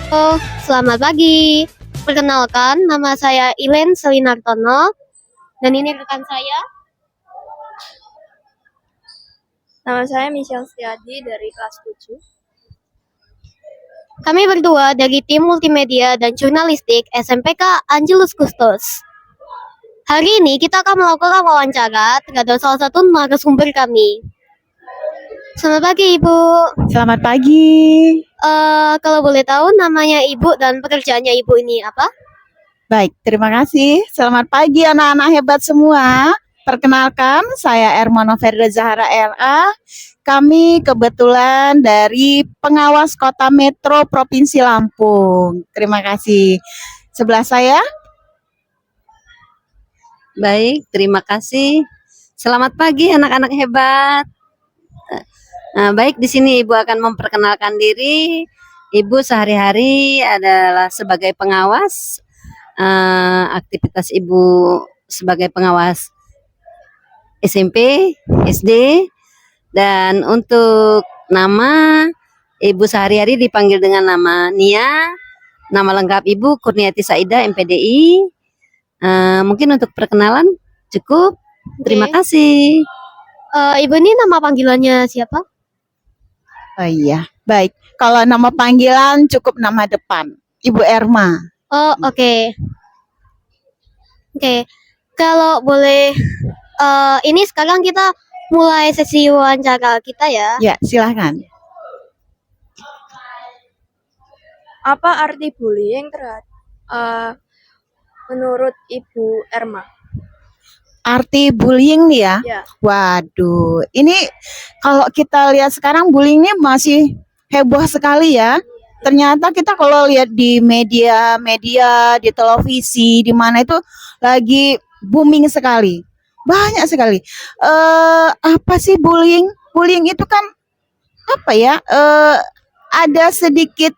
Oh, selamat pagi. Perkenalkan, nama saya Ilen Selinartono dan ini rekan saya. Nama saya Michelle Setiadi dari kelas 7. Kami berdua dari tim multimedia dan jurnalistik SMPK Angelus Custos. Hari ini kita akan melakukan wawancara terhadap salah satu narasumber kami. Selamat pagi, Ibu. Selamat pagi. Kalau boleh tahu namanya Ibu dan pekerjaannya Ibu ini apa? Baik, terima kasih. Selamat pagi anak-anak hebat semua. Perkenalkan, saya Ermono Ferda Zahara LA. Kami kebetulan dari Pengawas Kota Metro Provinsi Lampung. Terima kasih. Sebelah saya. Baik, terima kasih. Selamat pagi anak-anak hebat. Baik, di sini Ibu akan memperkenalkan diri. Ibu sehari-hari adalah sebagai pengawas. Aktivitas Ibu sebagai pengawas SMP, SD, dan untuk nama Ibu sehari-hari dipanggil dengan nama Nia. Nama lengkap Ibu Kurniati Saida, MPDI. Mungkin untuk perkenalan cukup. Terima kasih. Ibu ini nama panggilannya siapa? Oh iya, baik. Kalau nama panggilan cukup nama depan. Ibu Erma. Oh, oke. Oke. Kalau boleh, ini sekarang kita mulai sesi wawancara kita ya. Ya, silahkan. Apa arti bullying menurut Ibu Erma? Arti bullying nih ya? Ya. Waduh, ini kalau kita lihat sekarang bullying ini masih heboh sekali ya. Ternyata kita kalau lihat di media, di televisi, di mana itu lagi booming sekali. Banyak sekali. Apa sih bullying? Bullying itu kan apa ya? Ada sedikit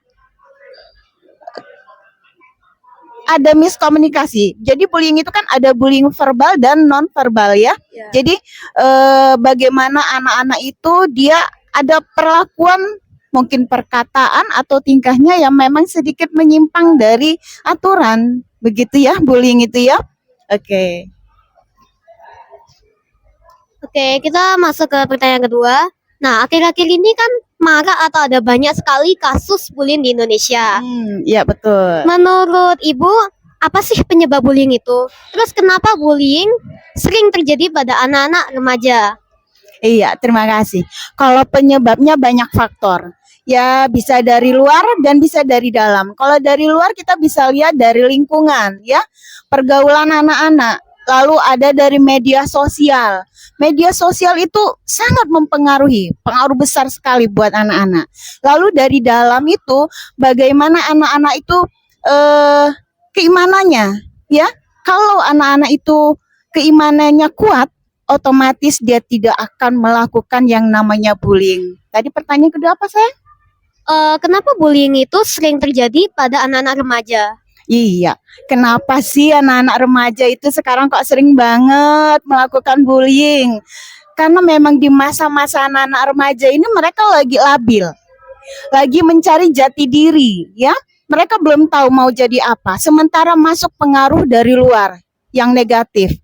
ada miskomunikasi. Jadi bullying itu kan ada bullying verbal dan non verbal ya. Ya. Jadi bagaimana anak-anak itu dia ada perlakuan mungkin perkataan atau tingkahnya yang memang sedikit menyimpang dari aturan. Begitu ya bullying itu ya. Oke. Oke, kita masuk ke pertanyaan kedua. Nah, akhir-akhir ini kan marak atau ada banyak sekali kasus bullying di Indonesia. Ya betul. Menurut Ibu, apa sih penyebab bullying itu? Terus kenapa bullying sering terjadi pada anak-anak remaja? Iya, terima kasih. Kalau penyebabnya banyak faktor. Ya, bisa dari luar dan bisa dari dalam. Kalau dari luar kita bisa lihat dari lingkungan, ya. Pergaulan anak-anak. Lalu ada dari media sosial. Media sosial itu sangat mempengaruhi, pengaruh besar sekali buat anak-anak. Lalu dari dalam itu bagaimana anak-anak itu keimanannya, ya. Kalau anak-anak itu keimanannya kuat, otomatis dia tidak akan melakukan yang namanya bullying. Tadi pertanyaan kedua apa saya? Kenapa bullying itu sering terjadi pada anak-anak remaja? Iya, kenapa sih anak-anak remaja itu sekarang kok sering banget melakukan bullying? Karena memang di masa-masa anak-anak remaja ini mereka lagi labil, lagi mencari jati diri, ya. Mereka belum tahu mau jadi apa, sementara masuk pengaruh dari luar yang negatif.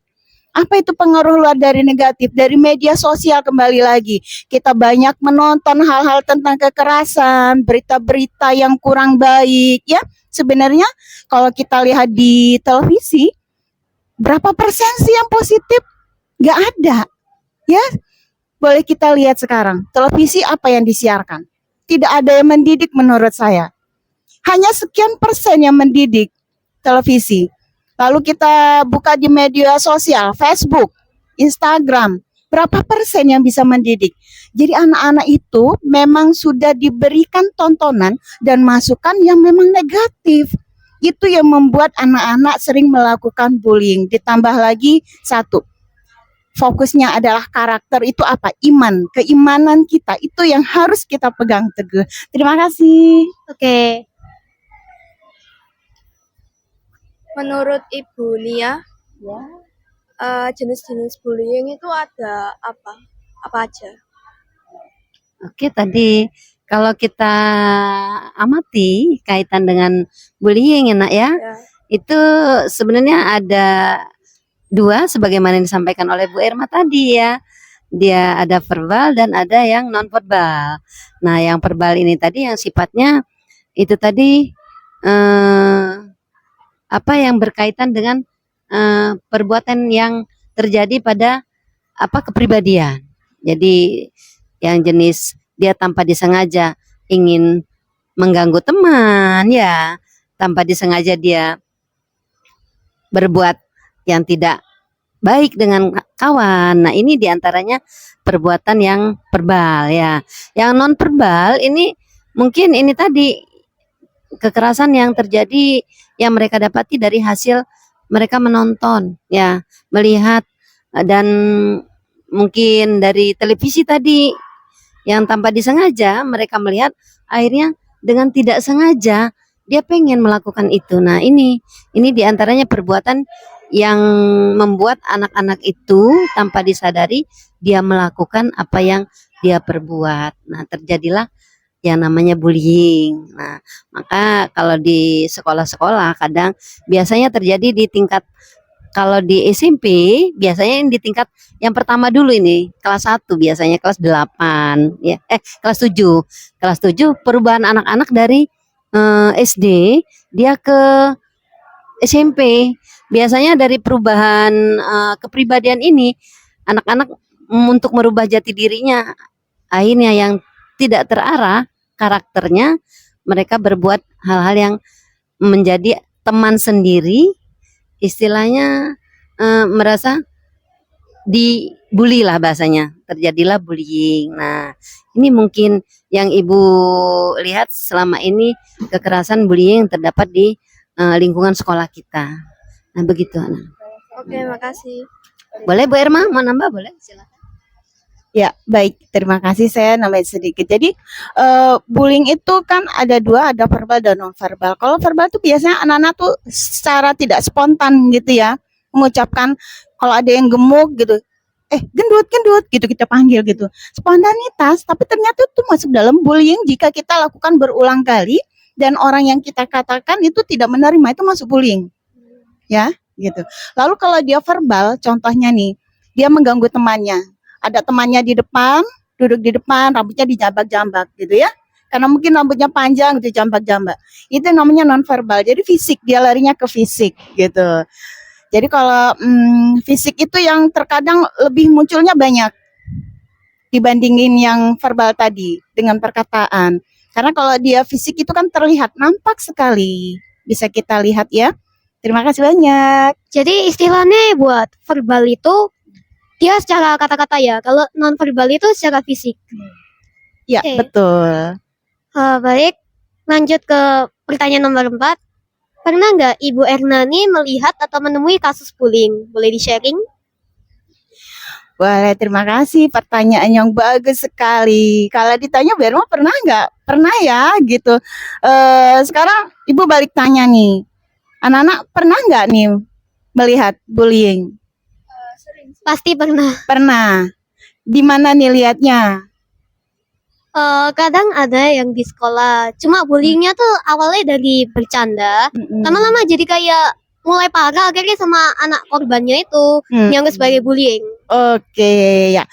Apa itu pengaruh luar dari negatif? Dari media sosial kembali lagi. Kita banyak menonton hal-hal tentang kekerasan, berita-berita yang kurang baik, ya. Sebenarnya kalau kita lihat di televisi, berapa persen sih yang positif? Gak ada, ya. Boleh kita lihat sekarang, televisi apa yang disiarkan? Tidak ada yang mendidik menurut saya. Hanya sekian persen yang mendidik televisi. Lalu kita buka di media sosial, Facebook, Instagram, berapa persen yang bisa mendidik? Jadi anak-anak itu memang sudah diberikan tontonan dan masukan yang memang negatif. Itu yang membuat anak-anak sering melakukan bullying. Ditambah lagi satu, fokusnya adalah karakter itu apa? Iman, keimanan kita itu yang harus kita pegang teguh. Terima kasih. Oke. Menurut Ibu Nia, jenis-jenis bullying itu ada apa? Apa aja? Oke, tadi Kalau kita amati kaitan dengan bullying ya nak ya, Ya. itu sebenarnya ada dua sebagaimana yang disampaikan oleh Bu Erma tadi ya. Dia ada verbal dan ada yang non verbal. Nah, yang verbal ini tadi yang sifatnya itu tadi eh, apa yang berkaitan dengan perbuatan yang terjadi pada apa kepribadian. Jadi yang jenis dia tanpa disengaja ingin mengganggu teman ya, tanpa disengaja dia berbuat yang tidak baik dengan kawan. Nah, ini diantaranya perbuatan yang verbal ya. Yang non verbal ini mungkin ini tadi kekerasan yang terjadi yang mereka dapati dari hasil mereka menonton ya, melihat dan mungkin dari televisi tadi yang tanpa disengaja mereka melihat akhirnya dengan tidak sengaja dia pengen melakukan itu. Nah, ini diantaranya perbuatan yang membuat anak-anak itu tanpa disadari dia melakukan apa yang dia perbuat. Nah, terjadilah yang namanya bullying. Nah, maka kalau di sekolah-sekolah kadang biasanya terjadi di tingkat kalau di SMP biasanya yang di tingkat yang pertama dulu ini kelas 1 biasanya kelas 8 ya kelas 7. Kelas 7 perubahan anak-anak dari SD dia ke SMP. Biasanya dari perubahan kepribadian ini anak-anak untuk merubah jati dirinya akhirnya yang tidak terarah karakternya mereka berbuat hal-hal yang menjadi teman sendiri istilahnya merasa dibully lah bahasanya terjadilah bullying. Nah, ini mungkin yang ibu lihat selama ini kekerasan bullying yang terdapat di lingkungan sekolah kita. Nah, begitu Ana. Oke, makasih. Boleh Bu Erma mau nambah boleh silakan. Ya, baik. Terima kasih. Saya nambahin sedikit. Jadi, bullying itu kan ada dua, ada verbal dan non verbal. Kalau verbal tuh biasanya anak-anak tuh secara tidak spontan gitu ya, mengucapkan kalau ada yang gemuk gitu, gendut, gendut gitu kita panggil gitu. Spontanitas, tapi ternyata itu masuk dalam bullying jika kita lakukan berulang kali dan orang yang kita katakan itu tidak menerima, itu masuk bullying. Ya, gitu. Lalu kalau dia verbal, contohnya nih, dia mengganggu temannya. Ada temannya di depan, duduk di depan, rambutnya dijambak-jambak gitu ya. Karena mungkin rambutnya panjang gitu, jambak-jambak. Itu namanya nonverbal. Jadi fisik, dia larinya ke fisik gitu. Jadi kalau fisik itu yang terkadang lebih munculnya banyak dibandingin yang verbal tadi dengan perkataan. Karena kalau dia fisik itu kan terlihat, nampak sekali. Bisa kita lihat ya. Terima kasih banyak. Jadi istilahnya buat verbal itu dia secara kata-kata ya, kalau non verbal itu secara fisik. Ya, Oke. betul. Baik, lanjut ke pertanyaan nomor 4. Pernah nggak Ibu Erna nih melihat atau menemui kasus bullying? Boleh di-sharing? Boleh, terima kasih. Pertanyaan yang bagus sekali. Kalau ditanya Berma pernah nggak? Pernah ya, gitu. Sekarang Ibu balik tanya nih. Anak-anak pernah nggak nih melihat bullying? Pasti pernah. Pernah. Di mana nih lihatnya? Kadang ada yang di sekolah. Cuma bullyingnya tuh awalnya dari bercanda. Lama-lama jadi kayak mulai parah akhirnya sama anak korbannya itu dianggap sebagai bullying. Oke, ya.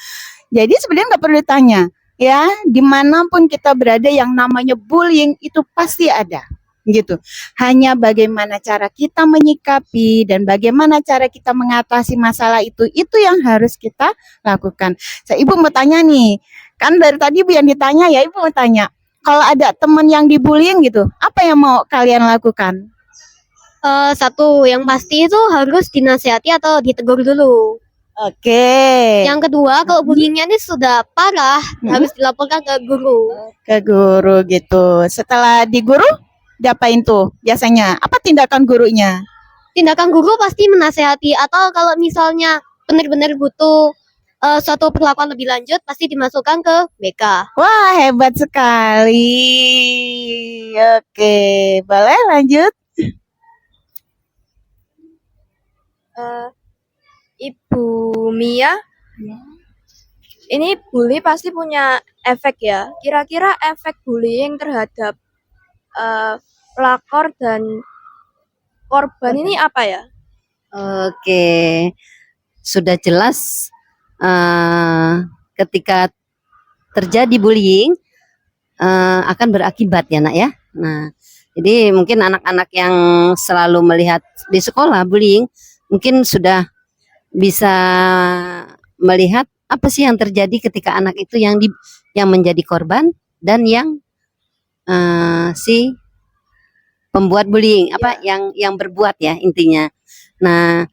Jadi sebenarnya nggak perlu ditanya. Ya, dimanapun kita berada yang namanya bullying itu pasti ada. Gitu. Hanya bagaimana cara kita menyikapi dan bagaimana cara kita mengatasi masalah itu yang harus kita lakukan. Ibu mau tanya nih, kan dari tadi Ibu yang ditanya ya, Ibu mau tanya, kalau ada teman yang dibullying gitu, apa yang mau kalian lakukan? Satu, yang pasti itu harus dinasihati atau ditegur dulu. Oke. Yang kedua, kalau bullyingnya ini sudah parah, harus dilaporkan ke guru. Ke guru gitu. Setelah di guru, diapain tuh biasanya? Apa tindakan gurunya? Tindakan guru pasti menasehati, atau kalau misalnya benar-benar butuh suatu perlakuan lebih lanjut, pasti dimasukkan ke BK. Wah, hebat sekali. Oke, boleh lanjut? Ibu Mia, ini bully pasti punya efek ya. Kira-kira efek bullying terhadap pelakor dan korban ini apa ya? Oke, sudah jelas ketika terjadi bullying akan berakibat ya nak ya. Nah, jadi mungkin anak-anak yang selalu melihat di sekolah bullying mungkin sudah bisa melihat apa sih yang terjadi ketika anak itu yang menjadi korban dan yang si pembuat bullying apa yang berbuat ya intinya. Nah,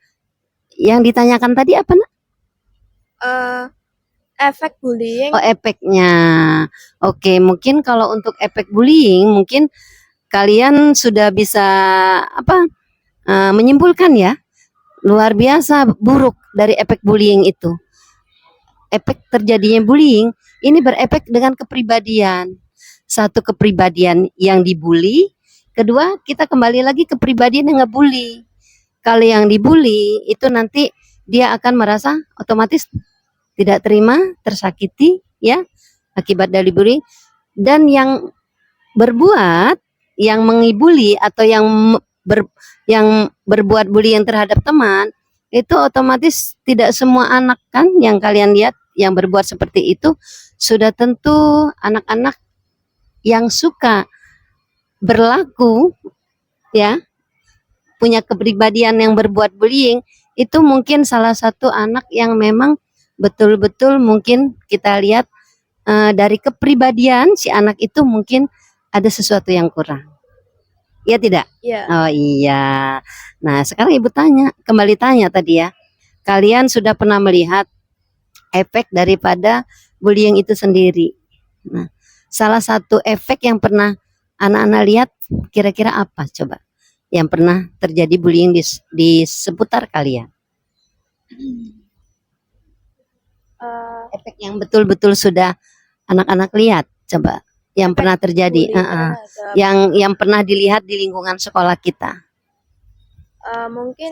yang ditanyakan tadi apa nak? Efek bullying. Oh, efeknya. Oke, mungkin kalau untuk efek bullying mungkin kalian sudah bisa menyimpulkan ya, luar biasa buruk dari efek bullying itu. Efek terjadinya bullying ini berefek dengan kepribadian. Satu, kepribadian yang dibully, kedua kita kembali lagi ke kepribadian yang ngebully. Kalau yang dibully itu nanti dia akan merasa otomatis tidak terima, tersakiti ya akibat dari bullying, dan yang berbuat, yang mengibuli atau yang berbuat bullying terhadap teman itu otomatis tidak semua anak kan yang kalian lihat yang berbuat seperti itu sudah tentu anak-anak yang suka berlaku ya, punya kepribadian yang berbuat bullying, itu mungkin salah satu anak yang memang betul-betul mungkin kita lihat dari kepribadian si anak itu mungkin ada sesuatu yang kurang. Iya tidak? Iya. Oh iya. Nah, sekarang Ibu kembali tanya tadi ya. Kalian sudah pernah melihat efek daripada bullying itu sendiri. Nah, salah satu efek yang pernah anak-anak lihat kira-kira apa coba? Yang pernah terjadi bullying di seputar kalian. Efek yang betul-betul sudah anak-anak lihat coba yang pernah terjadi, yang pernah dilihat di lingkungan sekolah kita. Mungkin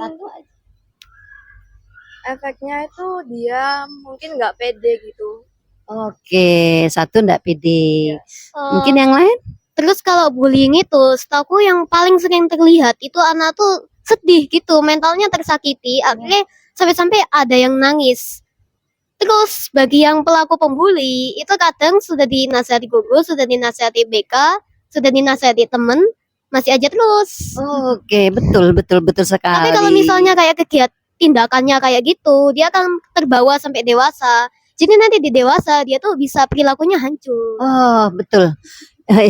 efeknya itu dia mungkin nggak pede gitu. Oke, satu nggak pede. Mungkin yang lain? Terus kalau bullying itu, setahu yang paling sering terlihat itu anak tuh sedih gitu, mentalnya tersakiti, akhirnya sampai-sampai ada yang nangis. Terus bagi yang pelaku pembuli itu kadang sudah dinasihati guru, sudah dinasihati BK, sudah dinasihati temen, masih aja terus. Oke, betul sekali. Tapi kalau misalnya kayak tindakannya kayak gitu, dia akan terbawa sampai dewasa. Jadi nanti di dewasa dia tuh bisa perilakunya hancur. Oh, betul.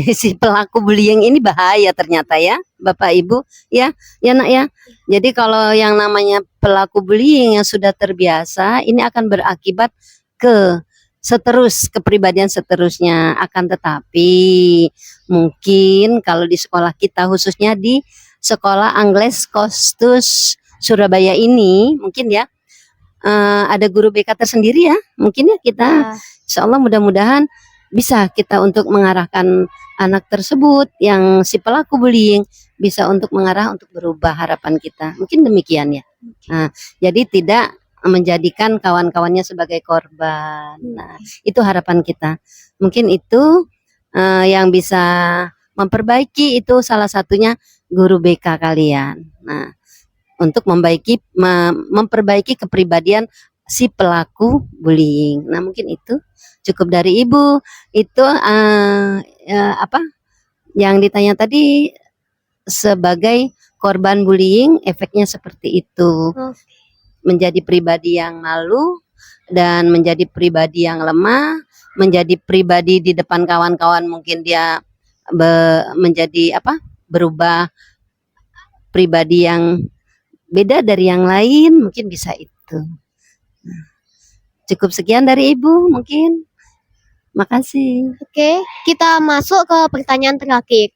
Si pelaku bullying ini bahaya ternyata ya, Bapak Ibu, ya nak ya. Jadi kalau yang namanya pelaku bullying yang sudah terbiasa, ini akan berakibat ke kepribadian seterusnya. Akan tetapi mungkin kalau di sekolah kita, khususnya di sekolah Angles Kostus Surabaya ini, mungkin ya ada guru BK tersendiri ya, mungkin ya kita, insya Allah mudah-mudahan bisa kita untuk mengarahkan anak tersebut yang si pelaku bullying bisa untuk mengarah untuk berubah, harapan kita mungkin demikian ya. Nah, jadi tidak menjadikan kawan-kawannya sebagai korban. Nah, itu harapan kita. Mungkin itu yang bisa memperbaiki, itu salah satunya guru BK kalian. Nah, untuk memperbaiki kepribadian si pelaku bullying. Nah, mungkin itu cukup dari Ibu. Itu yang ditanya tadi sebagai korban bullying, efeknya seperti itu. Menjadi pribadi yang malu dan menjadi pribadi yang lemah, menjadi pribadi di depan kawan-kawan mungkin dia menjadi berubah pribadi yang beda dari yang lain, mungkin bisa itu. Cukup sekian dari Ibu mungkin. Makasih. Oke, kita masuk ke pertanyaan terakhir.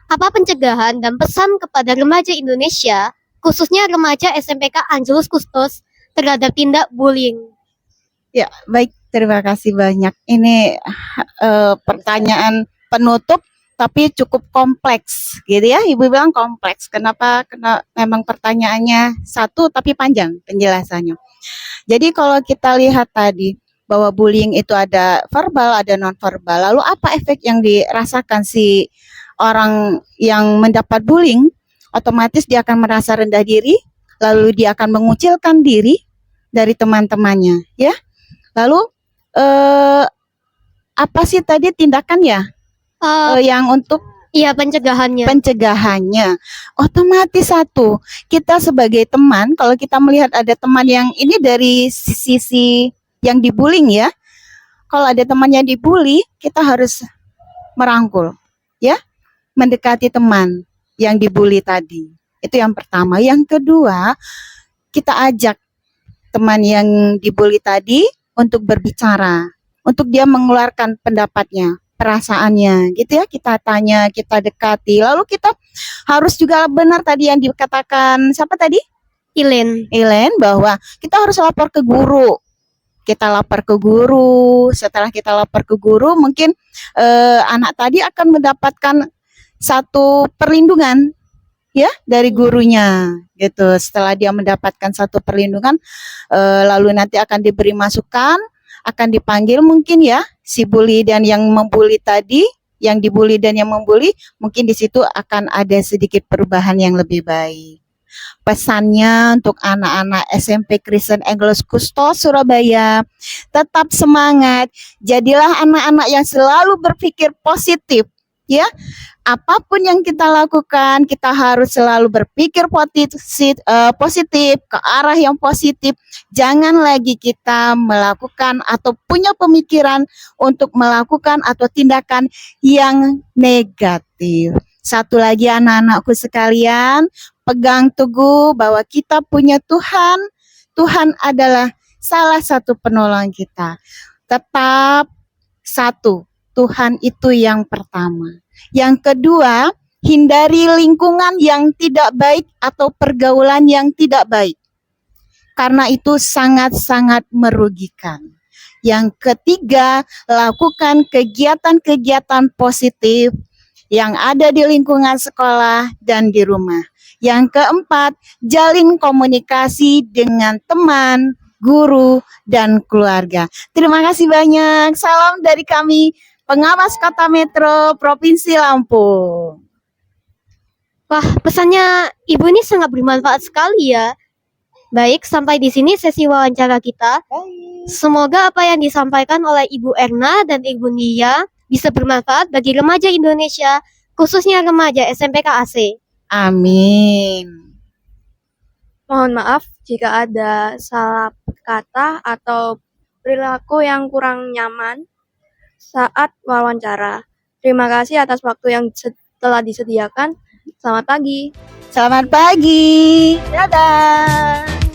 Apa pencegahan dan pesan kepada remaja Indonesia, khususnya remaja SMPK Angelus Custos, terhadap tindak bullying? Ya, baik, terima kasih banyak. Ini pertanyaan penutup tapi cukup kompleks gitu ya. Ibu bilang kompleks. Kenapa? Karena memang pertanyaannya satu tapi panjang penjelasannya. Jadi kalau kita lihat tadi bahwa bullying itu ada verbal, ada non-verbal. Lalu apa efek yang dirasakan si orang yang mendapat bullying? Otomatis dia akan merasa rendah diri, lalu dia akan mengucilkan diri dari teman-temannya, ya. Lalu apa sih tadi tindakan ya yang untuk Iya, pencegahannya. pencegahannya? Otomatis satu, kita sebagai teman, kalau kita melihat ada teman yang ini dari sisi yang dibullying ya, kalau ada teman yang dibully, kita harus merangkul, ya, mendekati teman yang dibully tadi. Itu yang pertama. Yang kedua, kita ajak teman yang dibully tadi untuk berbicara, untuk dia mengeluarkan pendapatnya, perasaannya, gitu ya. Kita tanya, kita dekati. Lalu kita harus juga benar tadi yang dikatakan siapa tadi? Elen, bahwa kita harus lapor ke guru. Kita lapor ke guru. Setelah kita lapor ke guru, mungkin anak tadi akan mendapatkan satu perlindungan ya dari gurunya gitu. Setelah dia mendapatkan satu perlindungan, lalu nanti akan diberi masukan, akan dipanggil mungkin ya si bully dan yang membuli tadi, yang dibully dan yang membuli, mungkin di situ akan ada sedikit perubahan yang lebih baik. Pesannya untuk anak-anak SMP Kristen Angelus Kustos Surabaya, tetap semangat, jadilah anak-anak yang selalu berpikir positif ya. Apapun yang kita lakukan, kita harus selalu berpikir positif ke arah yang positif. Jangan lagi kita melakukan atau punya pemikiran untuk melakukan atau tindakan yang negatif. Satu lagi anak-anakku sekalian, pegang teguh bahwa kita punya Tuhan. Tuhan adalah salah satu penolong kita. Tetap satu, Tuhan itu yang pertama. Yang kedua, hindari lingkungan yang tidak baik atau pergaulan yang tidak baik. Karena itu sangat-sangat merugikan. Yang ketiga, lakukan kegiatan-kegiatan positif yang ada di lingkungan sekolah dan di rumah. Yang keempat, jalin komunikasi dengan teman, guru, dan keluarga. Terima kasih banyak. Salam dari kami, Pengawas Kota Metro Provinsi Lampung. Wah, pesannya Ibu ini sangat bermanfaat sekali ya. Baik, sampai di sini sesi wawancara kita. Semoga apa yang disampaikan oleh Ibu Erna dan Ibu Nia bisa bermanfaat bagi remaja Indonesia, khususnya remaja SMPK AC. Amin. Mohon maaf jika ada salah kata atau perilaku yang kurang nyaman saat wawancara. Terima kasih atas waktu yang telah disediakan. Selamat pagi. Selamat pagi. Dadah.